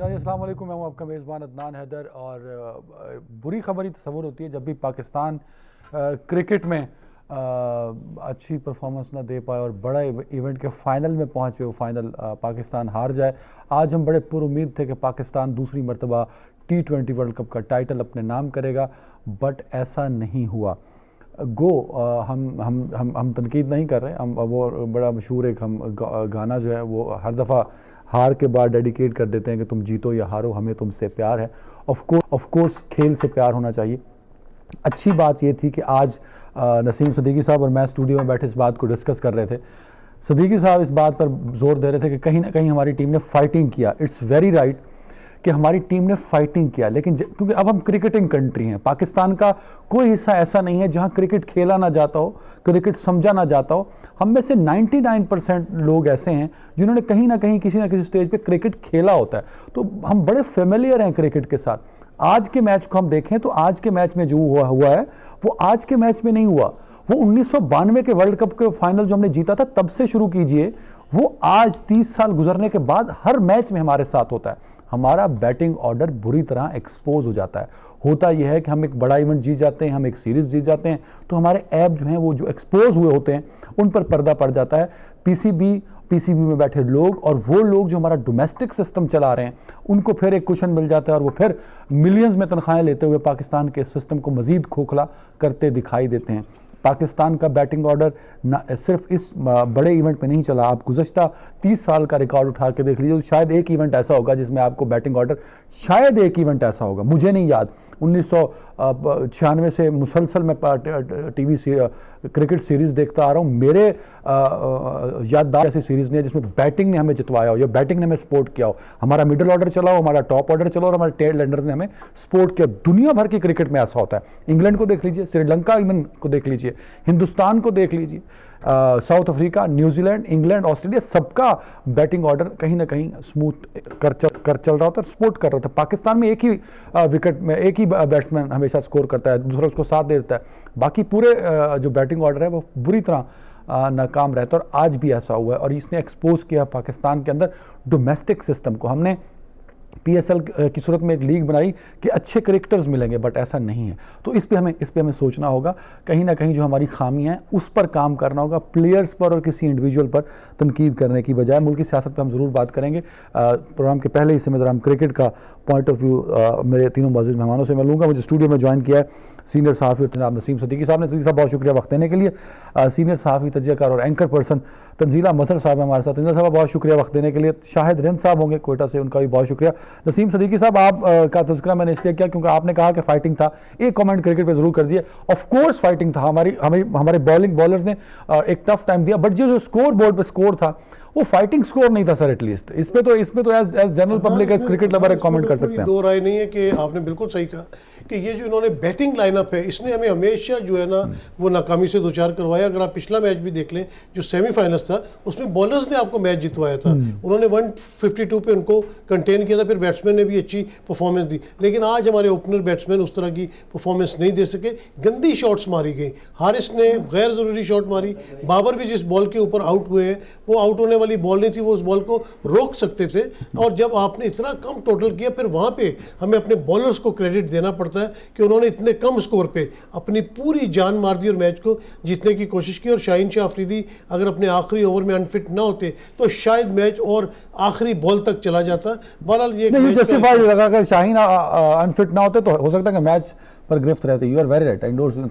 जी अस्सलाम वालेकुम, मैं हूं आपका मेज़बान अदनान हैदर। और बुरी खबर ही तस्वुर होती है जब भी पाकिस्तान क्रिकेट में अच्छी परफॉर्मेंस ना दे पाए और बड़ा इवेंट के फाइनल में पहुंच के वो फाइनल पाकिस्तान हार जाए। आज हम बड़े पुरुम्मीद थे कि पाकिस्तान दूसरी मरतबा T20 वर्ल्ड कप का टाइटल अपने नाम करेगा, बट ऐसा नहीं हुआ। हम तनकीद नहीं कर रहे। हम वो बड़ा मशहूर एक हम गाना जो है वो हर दफ़ा हार के बाद डेडिकेट कर देते हैं कि तुम जीतो या हारो, हमें तुमसे प्यार है। ऑफ कोर्स खेल से प्यार होना चाहिए। अच्छी बात ये थी कि आज नसीम सिद्दीकी साहब और मैं स्टूडियो में बैठे इस बात को डिस्कस कर रहे थे। सिद्दीकी साहब इस बात पर जोर दे रहे थे कि कहीं ना कहीं हमारी टीम ने फाइटिंग किया। इट्स वेरी राइट कि हमारी टीम ने फाइटिंग किया, लेकिन क्योंकि अब हम क्रिकेटिंग कंट्री हैं, पाकिस्तान का कोई हिस्सा ऐसा नहीं है जहां क्रिकेट खेला ना जाता हो, क्रिकेट समझा ना जाता हो। हम में से 99% लोग ऐसे हैं जिन्होंने कहीं ना कहीं किसी ना किसी स्टेज पे क्रिकेट खेला होता है, तो हम बड़े फेमिलियर हैं क्रिकेट के साथ। आज के मैच को हम देखें तो आज के मैच में जो हुआ है वो आज के मैच में नहीं हुआ, वो 1992 के वर्ल्ड कप के फाइनल जो हमने जीता था तब से शुरू कीजिए, वो आज 30 साल गुजरने के बाद हर मैच में हमारे साथ होता है। हमारा बैटिंग ऑर्डर बुरी तरह एक्सपोज हो जाता है। होता यह है कि हम एक बड़ा इवेंट जीत जाते हैं, हम एक सीरीज जीत जाते हैं, तो हमारे ऐप जो हैं वो जो एक्सपोज हुए होते हैं उन पर पर्दा पड़ जाता है। पीसीबी में बैठे लोग और वो लोग जो हमारा डोमेस्टिक सिस्टम चला रहे हैं उनको फिर एक कुशन मिल जाता है और वो फिर मिलियंस में तनख्वाहें लेते हुए पाकिस्तान के सिस्टम को मजीद खोखला करते दिखाई देते हैं। पाकिस्तान का बैटिंग ऑर्डर सिर्फ इस बड़े इवेंट में नहीं चला। आप गुज़श्ता 30 साल का रिकॉर्ड उठा के देख लीजिए, तो शायद एक इवेंट ऐसा होगा जिसमें आपको बैटिंग ऑर्डर, शायद एक इवेंट ऐसा होगा, मुझे नहीं याद। 1996 से मुसलसल मैं टीवी क्रिकेट सीरीज़ देखता आ रहा हूँ। मेरे याददाश्त ऐसी सीरीज़ नहीं है जिसमें बैटिंग ने हमें जितवाया हो या बैटिंग ने हमें सपोर्ट किया हो। हमारा मिडिल ऑर्डर चला हो, हमारा टॉप ऑर्डर चला हो और हमारे टेल एंडर्स ने हमें सपोर्ट किया। दुनिया भर की क्रिकेट में ऐसा होता है। इंग्लैंड को देख लीजिए, श्रीलंका इवन को देख लीजिए, हिंदुस्तान को देख लीजिए, south Africa, New Zealand, England, Australia, सबका बैटिंग ऑर्डर कहीं ना कहीं स्मूथ कर चल रहा होता है, सपोर्ट कर रहा होता है। पाकिस्तान में एक ही विकेट में एक ही बैट्समैन हमेशा स्कोर करता है, दूसरा उसको साथ दे देता है, बाकी पूरे जो बैटिंग ऑर्डर है वो बुरी तरह नाकाम रहता है। और आज भी ऐसा हुआ है और इसने एक्सपोज किया पाकिस्तान के अंदर डोमेस्टिक सिस्टम को। हमने PSL की सूरत में एक लीग बनाई कि अच्छे क्रिकेटर्स मिलेंगे, बट ऐसा नहीं है। तो इस पे हमें सोचना होगा। कहीं ना कहीं जो हमारी खामियां हैं उस पर काम करना होगा, प्लेयर्स पर और किसी इंडिविजुअल पर तनकीद करने की बजाय। मुल्क की सियासत पर हम ज़रूर बात करेंगे। प्रोग्राम के पहले हिस्से में ज़रा हम क्रिकेट का पॉइंट ऑफ व्यू मेरे तीनों मुअज़्ज़िज़ मेहमानों से मैं लूँगा। मुझे स्टूडियो में ज्वाइन किया है सीनियर सहाफ़ी जनाब नसीम सिद्दीकी साहब ने। सिद्दीकी साहब बहुत शुक्रिया वक्त देने के लिए। सीनियर सहाफ़ी, तजज़ियाकार और एंकर पर्सन तंजीला मजहर साहब हमारे साथ। तंजीला साहब बहुत शुक्रिया वक्त देने के लिए। शाहिद रिंद साहब होंगे कोयटा से, उनका भी बहुत शुक्रिया। नसीम सिद्दीकी साहब, आप का तज़किरा मैंने इसलिए किया क्योंकि आपने कहा कि फाइटिंग था। एक कमेंट क्रिकेट पे ज़रूर कर दिए। ऑफ कोर्स फाइटिंग था। हमारे बॉलर्स ने एक टफ टाइम दिया, बट जो स्कोर बोर्ड पर स्कोर था वो फाइटिंग स्कोर नहीं था सर। एटलीस्ट इस पे तो as general public, as cricket lover एक कमेंट कर सकते हैं। दो राय नहीं है कि आपने बिल्कुल सही कहा कि ये जो इन्होंने बैटिंग लाइनअप है इसने हमें हमेशा जो है ना वो नाकामी से दो चार करवाया। अगर आप पिछला मैच भी देख लें जो सेमीफाइनल्स था उसमें बॉलर्स ने आपको मैच जितवाया था। उन्होंने 152 पे उनको कंटेन किया था, फिर बैट्समैन ने भी अच्छी परफॉर्मेंस दी। लेकिन आज हमारे ओपनर बैट्समैन उस तरह की परफॉर्मेंस नहीं दे सके। गंदी शॉट्स मारी गई, हारिस ने गैर ज़रूरी शॉट मारी, बाबर भी जिस बॉल के ऊपर आउट हुए हैं वो आउट होने वाली बॉल नहीं थी, वो उस बॉल को रोक सकते थे। और जब आपने इतना कम टोटल किया फिर वहाँ पे हमें अपने बॉलर्स को क्रेडिट देना पड़ता है कि उन्होंने इतने कम स्कोर पे अपनी पूरी जान मार दी और मैच को जीतने की कोशिश की। और शाहीन शाह अफरीदी अगर अपने आखिरी ओवर में अनफिट ना होते तो शायद मैच और आखिरी बॉल तक चला जाता। बहरहाल ये जस्टिफाइड लगा कि शाहीन अनफिट ना होते तो हो सकता है कि मैच पर गिरफ्त रहते। You are very right.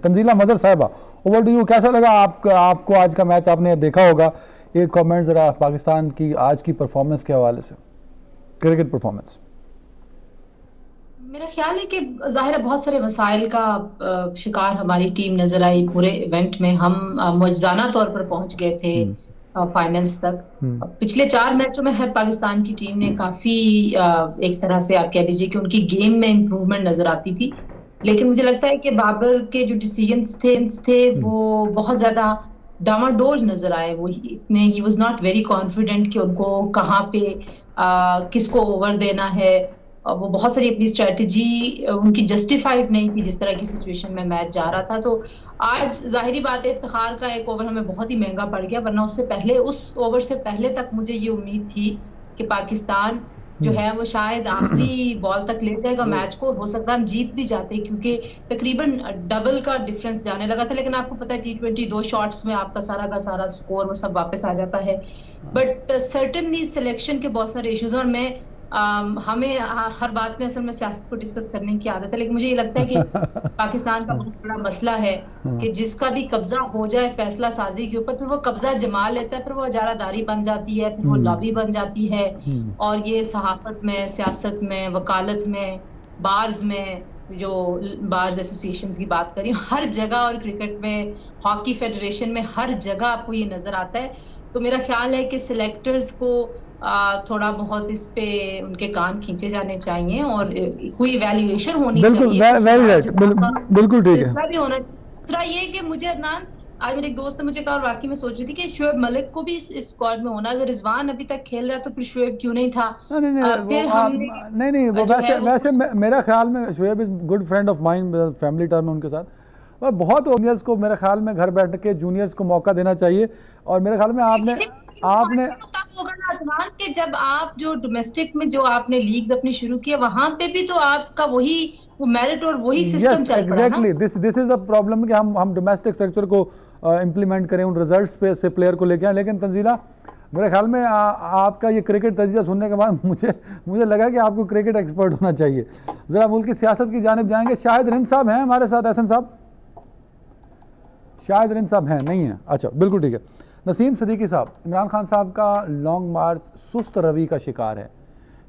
Tanzeela Mazhar Sahiba, over to you. कैसा लगा आपको आज का मैच? आपने देखा होगा, एक कमेंट ज़रा पाकिस्तान की आज की परफॉर्मेंस के हवाले से, क्रिकेट परफॉर्मेंस। मेरा ख्याल है कि जाहिर है बहुत सारे वसाइल का शिकार हमारी टीम नजर आई पूरे इवेंट में। हम मुआजिज़ाना तौर पर पहुंच गए थे फाइनल्स तक। पिछले 4 मैचों में हर पाकिस्तान की टीम ने काफी एक तरह से आप कह लीजिए कि उनकी गेम में इम्प्रूवमेंट नजर आती थी। लेकिन मुझे लगता है कि बाबर के जो डिसीजंस थे वो बहुत ज्यादा डामाडोल नजर आए। वो इतने he was not very confident कि उनको कहाँ पे किसको ओवर देना है। वो बहुत सारी अपनी स्ट्रेटजी उनकी जस्टिफाइड नहीं थी जिस तरह की सिचुएशन में मैच जा रहा था। तो आज जाहिरी बात है इफ्तिखार का एक ओवर हमें बहुत ही महंगा पड़ गया, वरना उससे पहले, उस ओवर से पहले तक मुझे ये उम्मीद थी कि पाकिस्तान जो है वो शायद आखिरी बॉल तक ले जाएगा मैच को, हो सकता है हम जीत भी जाते क्योंकि तकरीबन डबल का डिफरेंस जाने लगा था। लेकिन आपको पता है T20 2 शॉट्स में आपका सारा का सारा स्कोर वो सब वापस आ जाता है। बट सर्टेनली सिलेक्शन के बहुत सारे इश्यूज, और मैं हमें हर बात में असल में सियासत को डिस्कस करने की आदत है, लेकिन मुझे ये लगता है कि पाकिस्तान का बहुत बड़ा मसला है कि जिसका भी कब्जा हो जाए फैसला साजी के ऊपर, फिर वो कब्जा जमा लेता है, फिर वो इजारादारी बन जाती है, फिर वो लॉबी बन जाती है। और ये सहाफत में, सियासत में, वकालत में, बार्स में, जो बार्स एसोसिएशन की बात करी हर जगह, और क्रिकेट में, हॉकी फेडरेशन में, हर जगह आपको ये नजर आता है। तो मेरा ख्याल है कि सिलेक्टर्स को थोड़ा बहुत इस पे उनके कान खींचे जाने चाहिए और कोई इवैल्यूएशन होनी चाहिए। बिल्कुल ठीक है। भी होना। दूसरा ये कि मुझे अदनान, आज मेरे एक दोस्त ने मुझे कहा और वाकई में सोच रही थी कि शुएब मलिक को भी इस स्क्वाड में होना, अगर रिजवान अभी तक खेल रहा है तो फिर शुएब क्यों नहीं था? नहीं, वो वैसे मेरा ख्याल में Shoaib is good friend of mine, family term उनके साथ, और बहुत जूनियर्स को मेरे ख्याल में घर बैठ के जूनियर्स को मौका देना चाहिए। और मेरे ख्याल में आपने तब होगा ना अदनान कि जब आप जो डोमेस्टिक में जो आपने लीग्स अपनी शुरू की, वहां पे भी तो आपका वही वो मेरिट और वही सिस्टम चल पड़ा है ना। दिस इज द प्रॉब्लम कि हम डोमेस्टिक स्ट्रक्चर को इम्प्लीमेंट करें, उन रिजल्ट्स पे से प्लेयर को लेके आए। लेकिन तंजीला, मेरे ख्याल में आपका ये क्रिकेट तजिया सुनने के बाद मुझे लगा कि आपको क्रिकेट एक्सपर्ट होना चाहिए। ज़रा मुल्क की सियासत की जानिब जाएंगे। शाहिद रिंद साहब हैं हमारे साथ। एहसन साहब, शाहिद रिंद साहब हैं? नहीं है, अच्छा बिल्कुल ठीक है। नसीम सिद्दीकी साहब, इमरान खान साहब का लॉन्ग मार्च सुस्त रवि का शिकार है,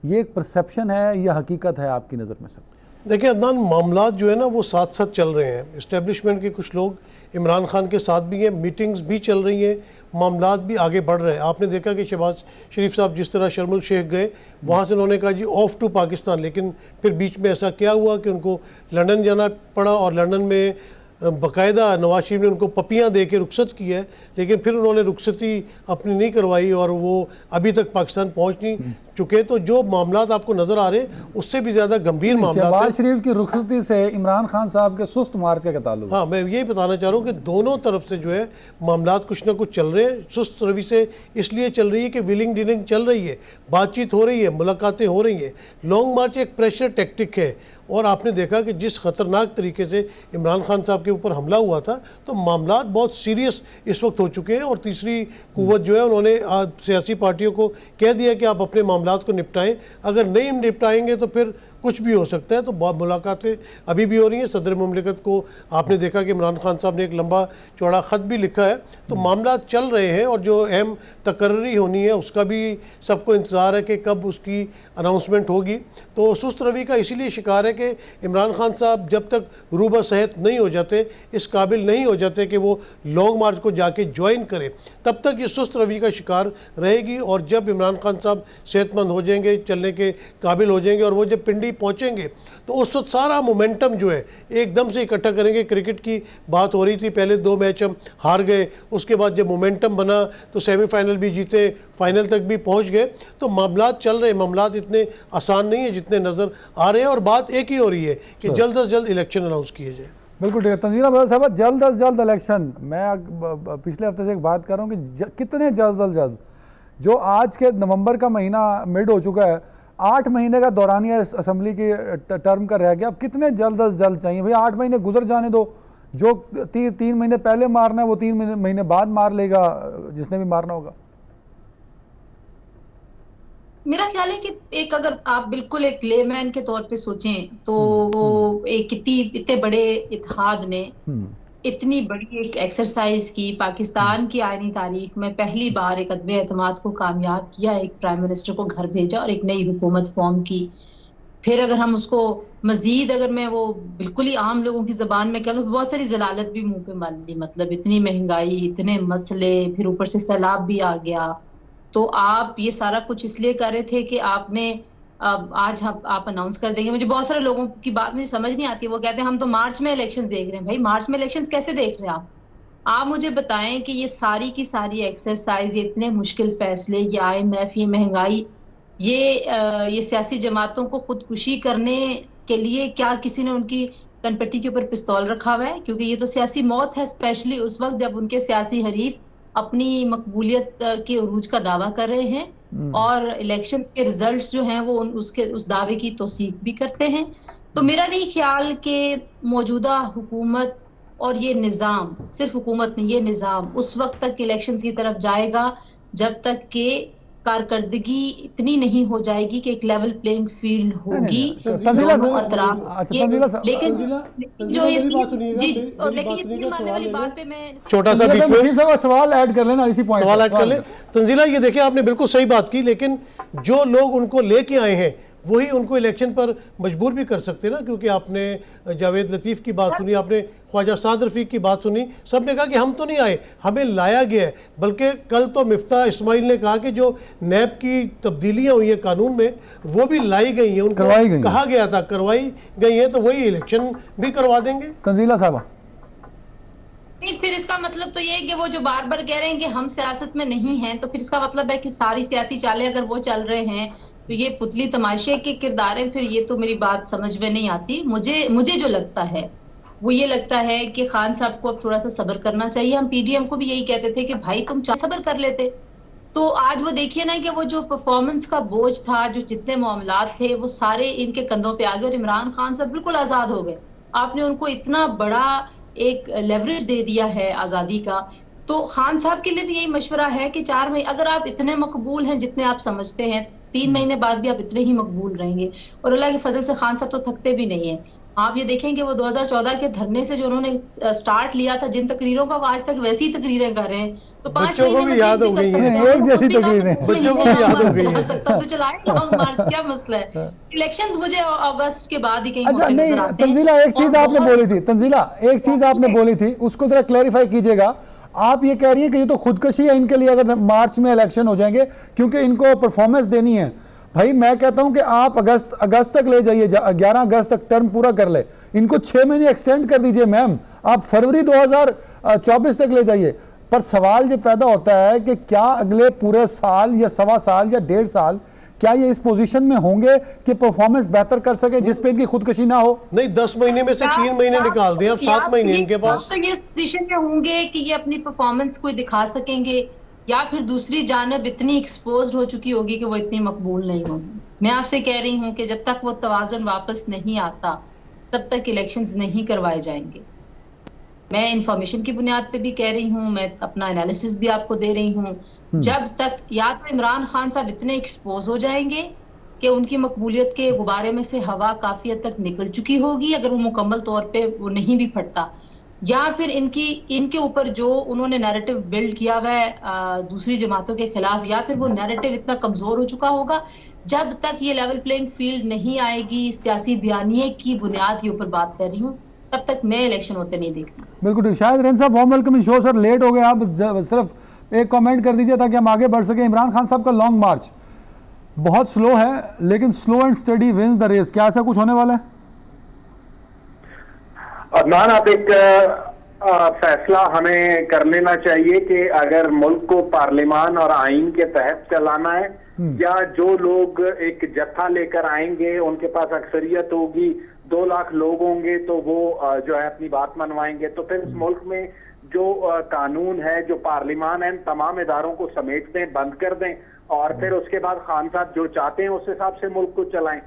ये एक परसेप्शन है या हकीकत है आपकी नज़र में सर? देखिए अदनान, मामलात जो है ना वो साथ साथ चल रहे हैं। इस्टेब्लिशमेंट के कुछ लोग इमरान खान के साथ भी हैं, मीटिंग्स भी चल रही हैं, मामलात भी आगे बढ़ रहे हैं। आपने देखा कि शहबाज शरीफ साहब जिस तरह शर्मुल शेख गए, वहाँ से उन्होंने कहा जी ऑफ टू पाकिस्तान, लेकिन फिर बीच में ऐसा क्या हुआ कि उनको लंदन जाना पड़ा और लंदन में बाकायदा नवाज शरीफ ने उनको पपियाँ दे के रुखसत की है, लेकिन फिर उन्होंने रुखसती अपनी नहीं करवाई और वो अभी तक पाकिस्तान पहुँच नहीं चुके। तो जो मामलात आपको नज़र आ रहे हैं उससे भी ज़्यादा गंभीर मामला है। शहबाज शरीफ की रुखसती से इमरान खान साहब के सुस्त मार्च का ताल्लुक? हाँ, मैं यही बताना चाह रहा हूँ कि दोनों तरफ से जो है मामलात कुछ ना कुछ चल रहे हैं। सुस्त रवि से इसलिए चल रही है कि विलिंग डीलिंग चल रही है, बातचीत हो रही है, मुलाकातें हो रही हैं। लॉन्ग मार्च एक प्रेशर टैक्टिक है और आपने देखा कि जिस ख़तरनाक तरीके से इमरान खान साहब के ऊपर हमला हुआ था, तो मामलात बहुत सीरियस इस वक्त हो चुके हैं। और तीसरी कुव्वत जो है उन्होंने सियासी पार्टियों को कह दिया कि आप अपने मामलात को निपटाएं, अगर नहीं निपटाएंगे तो फिर कुछ भी हो सकता है। तो मुलाकातें अभी भी हो रही हैं। सदर मुमलिकत को आपने देखा कि इमरान खान साहब ने एक लंबा चौड़ा ख़त भी लिखा है। तो मामला चल रहे हैं और जो अहम तकर्री होनी है उसका भी सबको इंतज़ार है कि कब उसकी अनाउंसमेंट होगी। तो सुस्त रवि का इसीलिए शिकार है कि इमरान खान साहब जब तक रूबा सेहत नहीं हो जाते, इस काबिल नहीं हो जाते कि वो लॉन्ग मार्च को जाके ज्वाइन करें, तब तक ये सुस्त रवि का शिकार रहेगी। और जब इमरान खान साहब सेहतमंद हो जाएंगे, चलने के काबिल हो जाएंगे और वो जब पिंडी पहुंचेंगे तो उस वक्त सारा मोमेंटम जो है एकदम से इकट्ठा करेंगे। क्रिकेट की बात हो रही थी, पहले 2 मैच हम हार गए, उसके बाद जब मोमेंटम बना तो सेमीफाइनल भी जीते, फाइनल तक भी पहुंच गए। तो मामलात चल रहे हैं, मामलात इतने आसान नहीं है जितने नज़र आ रहे हैं। और बात एक ही हो रही है कि जल्द अज जल्द इलेक्शन अनाउंस किए जाए। बिल्कुल ठीक है तंजीला बदर साहब, जल्द अज जल्द इलेक्शन। मैं पिछले हफ्ते से एक बात कर रहा हूँ कि कितने जल्द अज जल्द, जो आज के नवंबर का महीना मिड हो चुका है, 8 महीने का दौरानिया असम्बली की टर्म का रह गया, अब कितने जल्द अज जल्द चाहिए भाई? 8 महीने गुजर जाने दो, जो 3 महीने पहले मारना है वो 3 महीने बाद मार लेगा जिसने भी मारना होगा। मेरा ख्याल है कि एक, अगर आप बिल्कुल एक लेमैन के तौर पे सोचें तो वो एक इतने बड़े इत्तेहाद ने इतनी बड़ी एक एक्सरसाइज की, पाकिस्तान की आईनी तारीख में पहली बार एक अदब एतमाद को कामयाब किया, एक प्राइम मिनिस्टर को घर भेजा और एक नई हुकूमत फॉर्म की। फिर अगर हम उसको मजीद, अगर मैं वो बिल्कुल ही आम लोगों की जबान में कह लूँ, बहुत सारी जलालत भी मुंह पे मार दी, मतलब इतनी महंगाई, इतने मसले, फिर ऊपर से सैलाब भी आ गया। तो आप ये सारा कुछ इसलिए कर रहे थे कि आपने आज आप अनाउंस कर देंगे। मुझे बहुत सारे लोगों की बात मुझे समझ नहीं आती, वो कहते हैं हम तो मार्च में इलेक्शंस देख रहे हैं। भाई मार्च में इलेक्शंस कैसे देख रहे हैं आप मुझे बताएं कि ये सारी की सारी एक्सरसाइज, ये इतने मुश्किल फैसले, ये IMF, ये महंगाई, ये सियासी जमातों को खुदकुशी करने के लिए क्या किसी ने उनकी कनपट्टी के ऊपर पिस्तौल रखा हुआ है? क्योंकि ये तो सियासी मौत है, स्पेशली उस वक्त जब उनके सियासी हरीफ अपनी मकबूलियत के उरूज का दावा कर रहे हैं और इलेक्शन के रिजल्ट्स जो हैं वो उसके उस दावे की तौसीक भी करते हैं। तो मेरा नहीं ख्याल कि मौजूदा हुकूमत और ये निज़ाम, सिर्फ हुकूमत नहीं, ये निज़ाम उस वक्त तक इलेक्शंस की तरफ जाएगा जब तक कि कारकर्दगी इतनी नहीं हो जाएगी कि एक लेवल प्लेइंग फील्ड होगी तंजीला दोनों साहब, अतराफ। अच्छा, ये तंजीला साहब, लेकिन जो ये मेरी बात सुनिएगा, जी, मेरी और लेकिन बात ये सुनिएगा, तीर मारने सवाल वाली ले बात लें। पे मैं छोटा सा तंजीला बीच साहब, में नसीम साहब सवाल ऐड कर लेना इसी पॉइंट सवाल ऐड कर ले। तंजीला, ये देखिए आपने बिल्कुल सही बात की, लेकिन जो लोग उनको लेके आए हैं वही उनको इलेक्शन पर मजबूर भी कर सकते हैं ना, क्योंकि आपने जावेद लतीफ़ की बात सुनी, आपने ख्वाजा साद रफ़ीक की बात सुनी, सब ने कहा कि हम तो नहीं आए, हमें लाया गया है। बल्कि कल तो मिफ्ता इस्माइल ने कहा कि जो नैब की तब्दीलियाँ हुई हैं कानून में वो भी लाई गई हैं, उनको करवाई गई हैं। कहा गया था करवाई गई हैं, तो वही इलेक्शन भी करवा देंगे। तंजीला साहब, नहीं, फिर इसका मतलब तो ये है कि वो जो बार बार कह रहे हैं कि हम सियासत में नहीं हैं, तो फिर इसका मतलब है कि सारी सियासी चालें अगर वो चल रहे हैं तो ये पुतली तमाशे के किरदार हैं। फिर ये तो मेरी बात समझ में नहीं आती। मुझे जो लगता है वो ये लगता है कि खान साहब को अब थोड़ा सा सब्र करना चाहिए। हम पीडीएम को भी यही कहते थे कि भाई तुम सब्र कर लेते। तो आज वो देखिए ना कि वो जो परफॉर्मेंस का बोझ था, जो जितने मामलात थे वो सारे इनके कंधों पे आ गए और इमरान खान साहब बिल्कुल आजाद हो गए। आपने उनको इतना बड़ा एक लेवरेज दे दिया है आजादी का। तो खान साहब के लिए भी यही मशवरा है कि 4 महीने अगर आप इतने मकबूल हैं जितने आप समझते हैं, 3 महीने बाद भी आप इतने ही मकबूल रहेंगे। और अल्लाह के फजल से खान साहब तो थकते भी नहीं है। आप ये देखेंगे वो 2014 के धरने से जो उन्होंने स्टार्ट लिया था, जिन तकरीरों का वो आज तक वैसी तकरीरें कर रहे हैं, तो 5 बच्चों को महीने भी में याद हो कर गई सकते हैं। हैं। एक जैसी खुद भी तकरीरें। कहा, बच्चों को भी याद हो गई हैं। सकता तो चलाएं लॉन्ग मार्च, क्या मसला है। इलेक्शंस मुझे अगस्त के बाद ही कहीं अच्छा होते नहीं, नजर आते हैं। तंजीला एक चीज और आपने बहुत- बोली थी, तंजीला एक चीज आपने बोली थी, उसको जरा क्लैरिफाई कीजिएगा। आप ये कह रही है कि ये तो खुदकशी है इनके लिए अगर मार्च में इलेक्शन हो जाएंगे, क्योंकि इनको परफॉर्मेंस देनी है। भाई मैं कहता हूं कि आप अगस्त तक ले जाइए, 11 अगस्त तक टर्म पूरा कर ले, इनको 6 महीने एक्सटेंड कर दीजिए मैम, आप फरवरी 2024 तक ले जाइए। पर सवाल ये पैदा होता है कि क्या अगले पूरे साल या सवा साल या 1.5 साल क्या ये इस पोजीशन में होंगे कि परफॉर्मेंस बेहतर कर सके जिस पे इनकी खुदकशी ना हो? नहीं, 10 महीने में से 3 महीने निकाल दें, अब 7 महीने इनके पास। तो ये पोजीशन में होंगे कि ये अपनी परफॉर्मेंस को दिखा सकेंगे, या फिर दूसरी जानब इतनी एक्सपोज्ड हो चुकी होगी कि वो इतनी मकबूल नहीं होगी। मैं आपसे कह रही हूँ कि जब तक वो तवाज़ुन वापस नहीं आता तब तक इलेक्शंस नहीं करवाए जाएंगे। मैं इंफॉर्मेशन की बुनियाद पे भी कह रही हूँ, मैं अपना एनालिसिस भी आपको दे रही हूँ। जब तक या तो इमरान खान साहब इतने एक्सपोज हो जाएंगे कि उनकी मकबूलियत के गुब्बारे में से हवा काफी हद तक निकल चुकी होगी, अगर वो मुकम्मल तौर पे वो नहीं भी फटता, या फिर इनके ऊपर जो उन्होंने नैरेटिव बिल्ड किया हुआ है दूसरी जमातों के खिलाफ, या फिर वो नैरेटिव इतना कमजोर हो चुका होगा। जब तक ये लेवल प्लेइंग फील्ड नहीं आएगी, सियासी बयानिए की बुनियाद के ऊपर बात कर रही हूँ, तब तक मैं इलेक्शन होते नहीं देखती। बिल्कुल ठीक। शायद रेन साहब, warm welcome in show. Sir late हो गए, आप सिर्फ एक कमेंट कर दीजिए ताकि हम आगे बढ़ सकें। इमरान खान साहब का लॉन्ग मार्च बहुत स्लो है, लेकिन slow and steady wins the race, क्या ऐसा कुछ होने वाला है? अदनान, आप एक फैसला हमें कर लेना चाहिए कि अगर मुल्क को पार्लियामान और आइन के तहत चलाना है, या जो लोग एक जत्था लेकर आएंगे उनके पास अक्सरियत होगी, 2 लाख लोग होंगे तो वो जो है अपनी बात मनवाएंगे, तो फिर इस मुल्क में जो कानून है, जो पार्लियामान है, तमाम इदारों को समेट दें, बंद कर दें, और फिर उसके बाद खान साहब जो चाहते हैं उस हिसाब से मुल्क को चलाएं।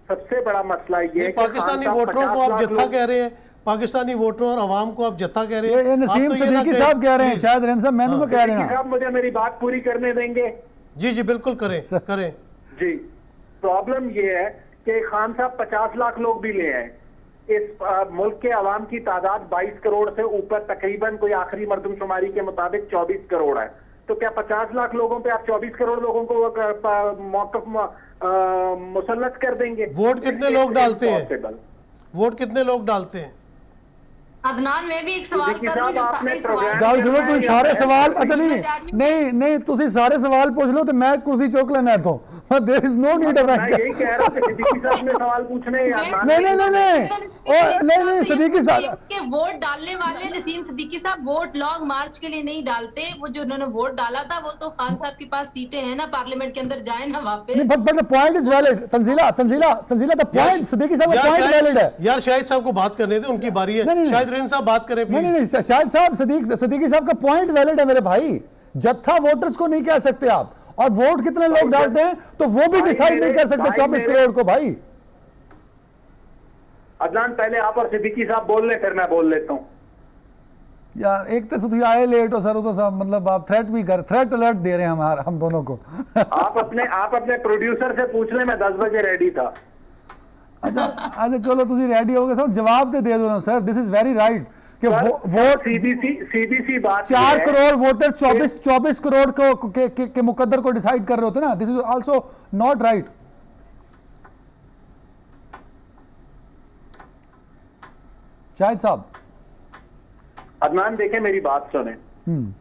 सबसे बड़ा मसला ये है कि पाकिस्तानी वोटरों को आप जत्था कह रहे हैं, पाकिस्तानी वोटरों और आवाम को आप जत्था कह रहे हैं। ये नसीम आप तो ये ना सिद्दीकी कहें- साहब कह रहे हैं, शायद रेन साहब मैंने तो कह रहे साहब मुझे मेरी बात पूरी करने देंगे? जी जी बिल्कुल करें करें। जी, प्रॉब्लम ये है कि खान साहब 50 लाख लोग भी ले आए। इस मुल्क के अवाम की तादाद 22 करोड़ से ऊपर, तकरीबन कोई आखिरी मरदमशुमारी के मुताबिक 24 करोड़ है। तो क्या 50 लाख लोगों पे आप 24 करोड़ लोगों को मौक़िफ़ मुसल्लत कर देंगे? वोट कितने लोग डालते हैं? वोट कितने लोग डालते हैं? अदनान, मैं भी एक सवाल सिद्दीकी करूं जो साहब, सारे आपने सवाल प्रोग्राम गल सुनो, तुम सारे सवाल, अच्छा नहीं नहीं तुसी सारे सवाल पूछ लो तो मैं कुर्सी चुक लेना है तो there is no need of मैं यही कह रहा हूं कि सिद्दीकी साहब ने सवाल पूछने हैं यार। नहीं सिद्दीकी साहब के वोट डालने वाले नसीम सिद्दीकी साहब वोट लॉन्ग मार्च के लिए नहीं डालते। वो जो उन्होंने वोट डाला था वो तो खान साहब के पास सीटें हैं ना, पार्लियामेंट के अंदर जाए ना वापस। But the point is valid. Tanzila the point, Siddiqui साहब का पॉइंट वैलिड है। यार शाहिद साहब को बात करने दे, उनकी बारी है। शाहिद रेन साहब बात करें प्लीज। नहीं शाहिद साहब, सिद्दीकी साहब का पॉइंट वैलिड है मेरे भाई। जत्था वोटर्स को नहीं कह सकते आप, और वोट कितने लोग डालते हैं तो वो भी डिसाइड नहीं कर सकते 24 करोड़ को भाई। अदनान पहले आप और सिद्दीकी साहब बोल ले, फिर मैं बोल लेता हूँ। यार एक तो तुम आए लेट हो सर, तो सब मतलब आप थ्रेट अलर्ट दे रहे हैं हम दोनों को। आप अपने प्रोड्यूसर से पूछ ले, मैं 10 बजे रेडी था। अच्छा चलो तुम रेडी हो गए सर, जवाब दे दो ना sir, this is very right कि वोट सीधी सी बात 4 करोड़ वोटर 24 करोड़ के मुकद्दर को डिसाइड कर रहे होते ना, this is also not right. Shahid साहब अदनान देखें, मेरी बात सुने।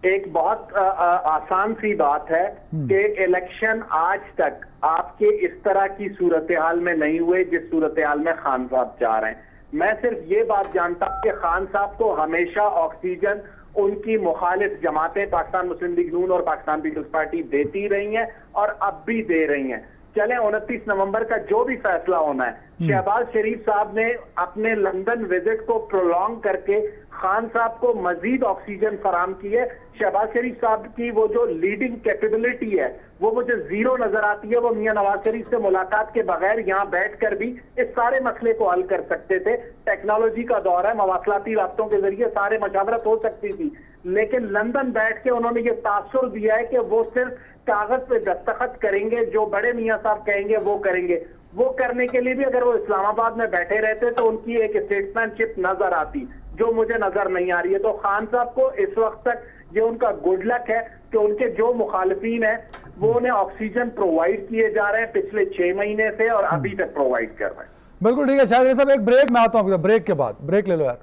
एक बहुत आसान सी बात है कि इलेक्शन आज तक आपके इस तरह की सूरत हाल में नहीं हुए जिस सूरत हाल में खान साहब चाह रहे हैं। मैं सिर्फ ये बात जानता हूं कि खान साहब को हमेशा ऑक्सीजन उनकी मुखालिफ जमातें पाकिस्तान मुस्लिम लीग नून और पाकिस्तान पीपल्स पार्टी देती रही हैं और अब भी दे रही हैं। चले 29 नवंबर का जो भी फैसला होना है, शहबाज शरीफ साहब ने अपने लंदन विजिट को प्रोलॉन्ग करके खान साहब को मजीद ऑक्सीजन फराम की है। शहबाज शरीफ साहब की वो जो लीडिंग कैपेबिलिटी है वो मुझे जीरो नजर आती है। वो मियां नवाज शरीफ से मुलाकात के बगैर यहाँ बैठकर भी इस सारे मसले को हल कर सकते थे। टेक्नोलॉजी का दौर है, मवासलाती राब्तों के जरिए सारे मशावरत हो सकती थी, लेकिन लंदन बैठ के उन्होंने ये तासुर दिया है कि वो सिर्फ कागज पे दस्तखत करेंगे, जो बड़े मियां साहब कहेंगे वो करेंगे। वो करने के लिए भी अगर वो इस्लामाबाद में बैठे रहते तो उनकी एक स्टेट्समैनशिप नजर आती, जो मुझे नजर नहीं आ रही है। तो खान साहब को इस वक्त तक ये उनका गुड लक है कि उनके जो मुखालिफिन है वो उन्हें ऑक्सीजन प्रोवाइड किए जा रहे हैं पिछले 6 महीने से और अभी तक प्रोवाइड कर रहे हैं। बिल्कुल ठीक है शायद साहब, एक ब्रेक में आता हूँ, ब्रेक के बाद ब्रेक ले लो यार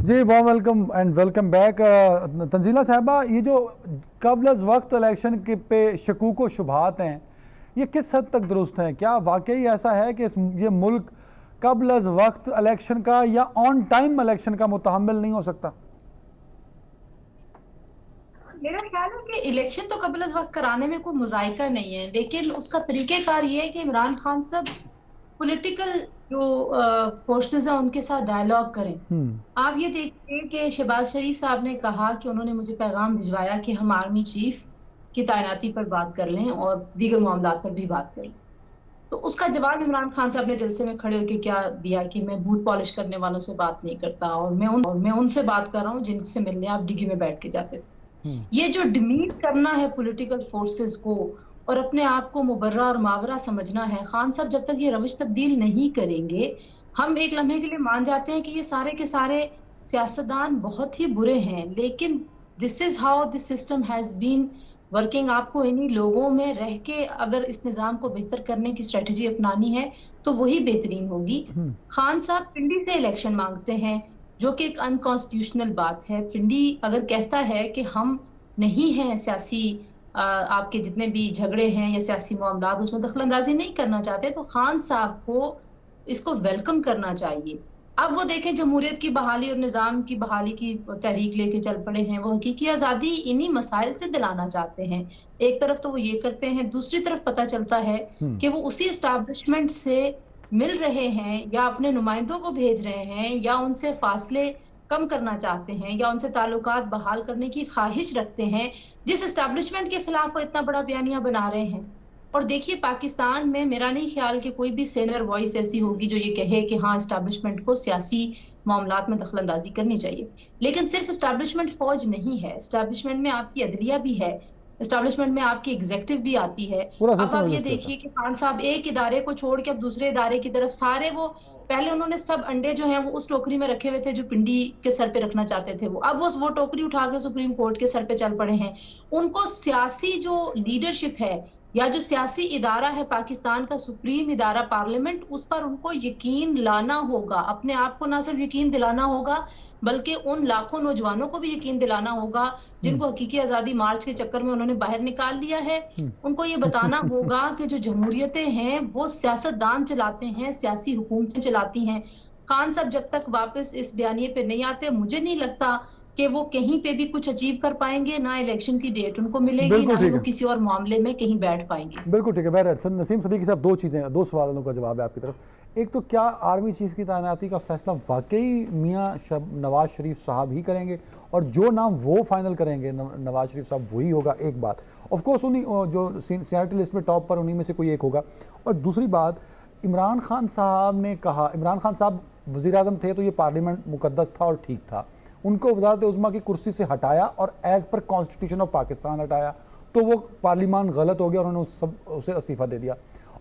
जी। Warm welcome and welcome back. Tanzeela Sahiba, ये जो कबल अज़ वक्त इलेक्शन के पे शकूक व शुबहात हैं, ये किस हद तक दुरुस्त हैं? क्या वाकई ऐसा है कि ये मुल्क कबल अज़ वक्त इलेक्शन का या ऑन टाइम इलेक्शन का मुतहम्मिल नहीं हो सकता? मेरा ख्याल है कि इलेक्शन तो कबल अज़ वक्त कराने में कोई मुज़ायका नहीं है, लेकिन उसका तरीक़ेकार ये है कि इमरान खान साहब पॉलिटिकल जो फोर्सेस हैं उनके साथ डायलॉग करें। आप ये देखिए कि शहबाज शरीफ साहब ने कहा कि उन्होंने मुझे पैगाम भिजवाया कि हम आर्मी चीफ की तैनाती पर बात कर लें और दीगर मामलात पर भी बात कर लें। तो उसका जवाब इमरान खान साहब ने जलसे में खड़े होकर क्या दिया कि मैं बूट पॉलिश करने वालों से बात नहीं करता और मैं उनसे बात कर रहा हूँ जिनसे मिलने आप डिग्गी में बैठ के जाते थे। ये जो डिमीट करना है पॉलिटिकल फोर्सेस को और अपने आप को मुबर्रा और मावरा समझना है, खान साहब जब तक ये रविश तब्दील नहीं करेंगे, हम एक लम्हे के लिए मान जाते हैं कि ये सारे के सारे सियासतदान बहुत ही बुरे हैं, लेकिन this is how this system has been working. आपको इन्हीं लोगों में रह के अगर इस निज़ाम को बेहतर करने की स्ट्रेटजी अपनानी है तो वही बेहतरीन होगी। खान साहब पिंडी से इलेक्शन मांगते हैं, जो कि एक अनकॉन्स्टिट्यूशनल बात है। पिंडी अगर कहता है कि हम नहीं हैं सियासी आपके जितने भी झगड़े हैं या सियासी मामलात उसमें दखलंदाजी नहीं करना चाहते, तो खान साहब को इसको वेलकम करना चाहिए। अब वो देखें जमहूरियत की बहाली और निज़ाम की बहाली की तहरीक लेके चल पड़े हैं। वो हकीकी आज़ादी इन्हीं मसाइल से दिलाना चाहते हैं। एक तरफ तो वो ये करते हैं, दूसरी तरफ पता चलता है कि वो उसी एस्टैब्लिशमेंट से मिल रहे हैं या अपने नुमाइंदों को भेज रहे हैं या उनसे फासले कम करना चाहते हैं या उनसे ताल्लुकात बहाल करने की ख्वाहिश रखते हैं जिस एस्टैब्लिशमेंट के खिलाफ वो इतना बड़ा बयानिया बना रहे हैं। और देखिए, पाकिस्तान में मेरा नहीं ख्याल कि कोई भी सीनियर वॉइस ऐसी होगी जो ये कहे कि हाँ एस्टैब्लिशमेंट को सियासी मामलात में दखलंदाजी करनी चाहिए। लेकिन सिर्फ एस्टैब्लिशमेंट फौज नहीं है, एस्टैब्लिशमेंट में आपकी अदलिया भी है, एस्टैब्लिशमेंट में आपकी एग्जीक्यूटिव भी आती है। अब आप ये देखिए कि खान साहब एक इदारे को छोड़ के अब दूसरे इदारे की तरफ सारे वो पहले उन्होंने सब अंडे जो हैं वो उस टोकरी में रखे हुए थे जो पिंडी के सर पे रखना चाहते थे वो, अब वो टोकरी उठा के सुप्रीम कोर्ट के सर पे चल पड़े हैं। उनको सियासी जो लीडरशिप है या जो सियासी इदारा है पाकिस्तान का सुप्रीम इदारा पार्लियामेंट, उस पर उनको यकीन लाना होगा। अपने आप को ना सिर्फ यकीन दिलाना होगा बल्कि उन लाखों नौजवानों को भी यकीन दिलाना होगा जिनको हकीकी आज़ादी मार्च के चक्कर में उन्होंने बाहर निकाल लिया है। उनको ये बताना होगा कि जो जमहूरियतें हैं वो सियासतदान चलाते हैं, सियासी हुकूमतें चलाती हैं। खान साहब जब तक वापस इस बयानिए पे नहीं आते, मुझे नहीं लगता कि वो कहीं पे भी कुछ अचीव कर पाएंगे। ना इलेक्शन की डेट उनको मिलेगी, ना ही वो किसी और मामले में कहीं बैठ पाएंगे। बिल्कुल ठीक है। बहरहाल नसीम सदीकी साहब, दो चीज़ें, दो सवालों का जवाब है आपकी तरफ। एक तो क्या आर्मी चीफ की तैनाती का फैसला वाकई मियाँ नवाज शरीफ साहब ही करेंगे, और जो नाम वो फाइनल करेंगे नवाज शरीफ साहब वही होगा, एक बात। ऑफ कोर्स उन्हीं जो सीनियरिटी लिस्ट में टॉप पर उन्हीं में से कोई एक होगा। और दूसरी बात, इमरान खान साहब ने कहा, इमरान खान साहब वज़ीर आज़म थे तो ये पार्लियामेंट मुकद्दस था और ठीक था, उनको वज़ारत उज़्मा की कुर्सी से हटाया और as per constitution of Pakistan हटाया, तो वो पार्लियामान गलत हो गया और उन्होंने उसे इस्तीफ़ा दे दिया।